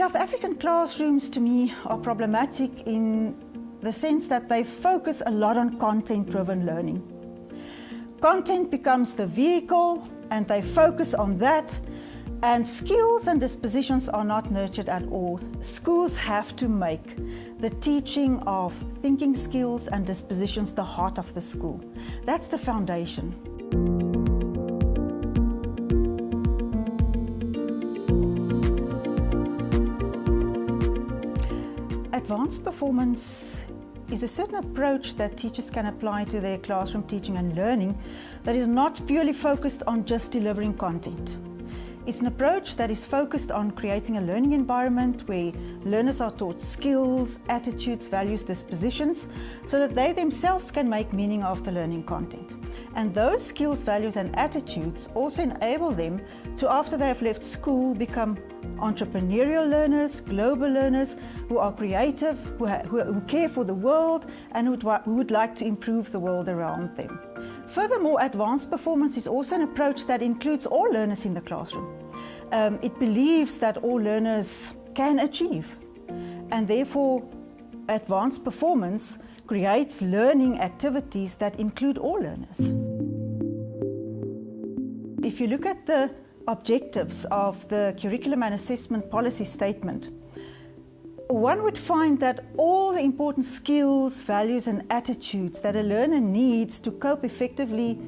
South African classrooms to me are problematic in the sense that they focus a lot on content-driven learning. Content becomes the vehicle and they focus on that, and skills and dispositions are not nurtured at all. Schools have to make the teaching of thinking skills and dispositions the heart of the school. That's the foundation. Advanced performance is a certain approach that teachers can apply to their classroom teaching and learning that is not purely focused on just delivering content. It's an approach that is focused on creating a learning environment where learners are taught skills, attitudes, values, dispositions, so that they themselves can make meaning of the learning content. And those skills, values and attitudes also enable them to, after they have left school, become entrepreneurial learners, global learners who are creative, who care for the world and who would like to improve the world around them. Furthermore, advanced performance is also an approach that includes all learners in the classroom. It believes that all learners can achieve, and therefore advanced performance creates learning activities that include all learners. If you look at the objectives of the Curriculum and Assessment Policy Statement, one would find that all the important skills, values and attitudes that a learner needs to cope effectively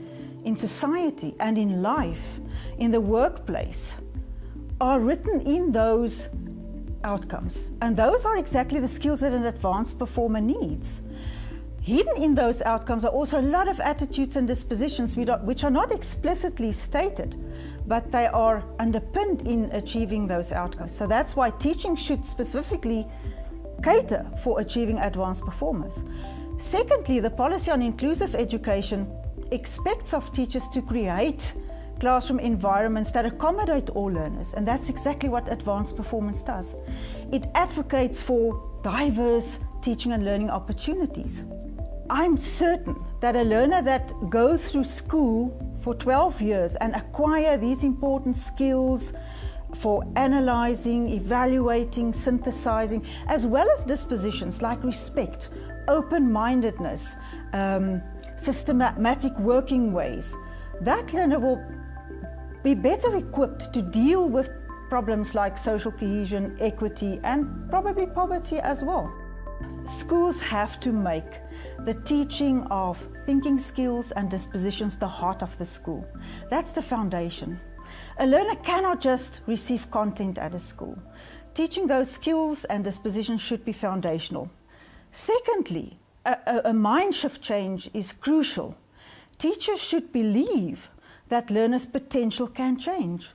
in society and in life, in the workplace, are written in those outcomes. And those are exactly the skills that an advanced performer needs. Hidden in those outcomes are also a lot of attitudes and dispositions which are not explicitly stated, but they are underpinned in achieving those outcomes. So that's why teaching should specifically cater for achieving advanced performance. Secondly, the policy on inclusive education expects of teachers to create classroom environments that accommodate all learners, and that's exactly what advanced performance does. It advocates for diverse teaching and learning opportunities. I'm certain that a learner that goes through school for 12 years and acquire these important skills for analyzing, evaluating, synthesizing, as well as dispositions like respect, open-mindedness, systematic working ways, that learner will be better equipped to deal with problems like social cohesion, equity, and probably poverty as well. Schools have to make the teaching of thinking skills and dispositions the heart of the school. That's the foundation. A learner cannot just receive content at a school. Teaching those skills and dispositions should be foundational. Secondly, a mind shift change is crucial. Teachers should believe that learners' potential can change,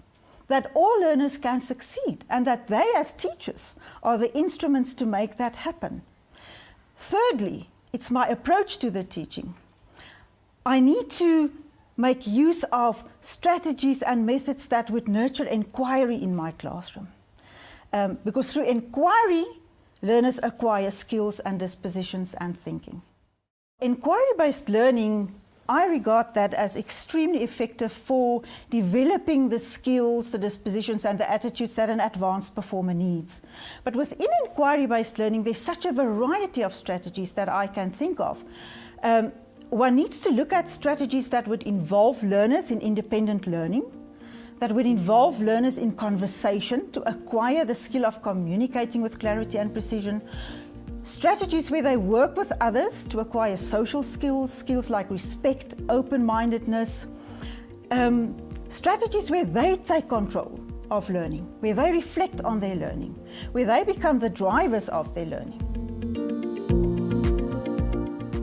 that all learners can succeed, and that they as teachers are the instruments to make that happen. Thirdly, it's my approach to the teaching. I need to make use of strategies and methods that would nurture inquiry in my classroom. Because through inquiry, learners acquire skills and dispositions and thinking. Inquiry-based learning, I regard that as extremely effective for developing the skills, the dispositions and the attitudes that an advanced performer needs. But within inquiry-based learning, there's such a variety of strategies that I can think of. One needs to look at strategies that would involve learners in independent learning, that would involve learners in conversation to acquire the skill of communicating with clarity and precision, strategies where they work with others to acquire social skills, skills like respect, open-mindedness, strategies where they take control of learning, where they reflect on their learning, where they become the drivers of their learning.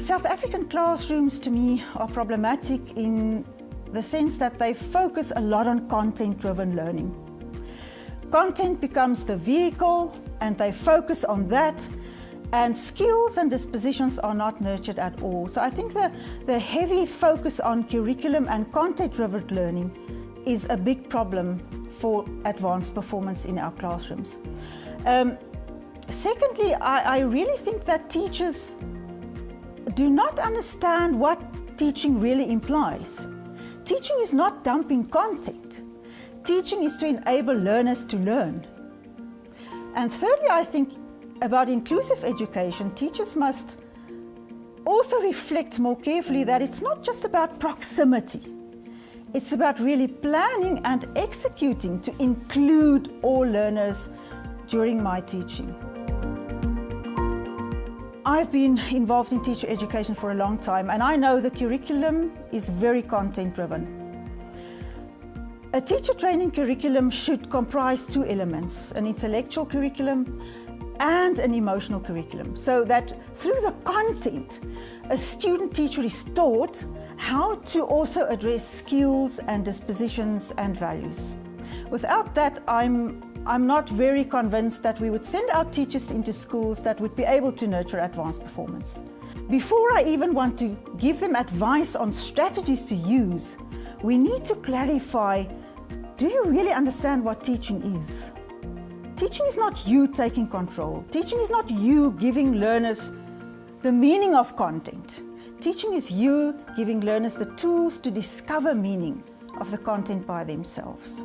South African classrooms to me are problematic in the sense that they focus a lot on content-driven learning. Content becomes the vehicle and they focus on that, and skills and dispositions are not nurtured at all. So I think the heavy focus on curriculum and content-driven learning is a big problem for advanced performance in our classrooms. Secondly, I really think that teachers do not understand what teaching really implies. Teaching is not dumping content. Teaching is to enable learners to learn. And thirdly, I think about inclusive education, teachers must also reflect more carefully that it's not just about proximity. It's about really planning and executing to include all learners during my teaching. I've been involved in teacher education for a long time, and I know the curriculum is very content-driven. A teacher training curriculum should comprise two elements, an intellectual curriculum and an emotional curriculum, so that through the content, a student teacher is taught how to also address skills and dispositions and values. Without that, I'm not very convinced that we would send our teachers into schools that would be able to nurture advanced performance. Before I even want to give them advice on strategies to use, we need to clarify, do you really understand what teaching is? Teaching is not you taking control. Teaching is not you giving learners the meaning of content. Teaching is you giving learners the tools to discover meaning of the content by themselves.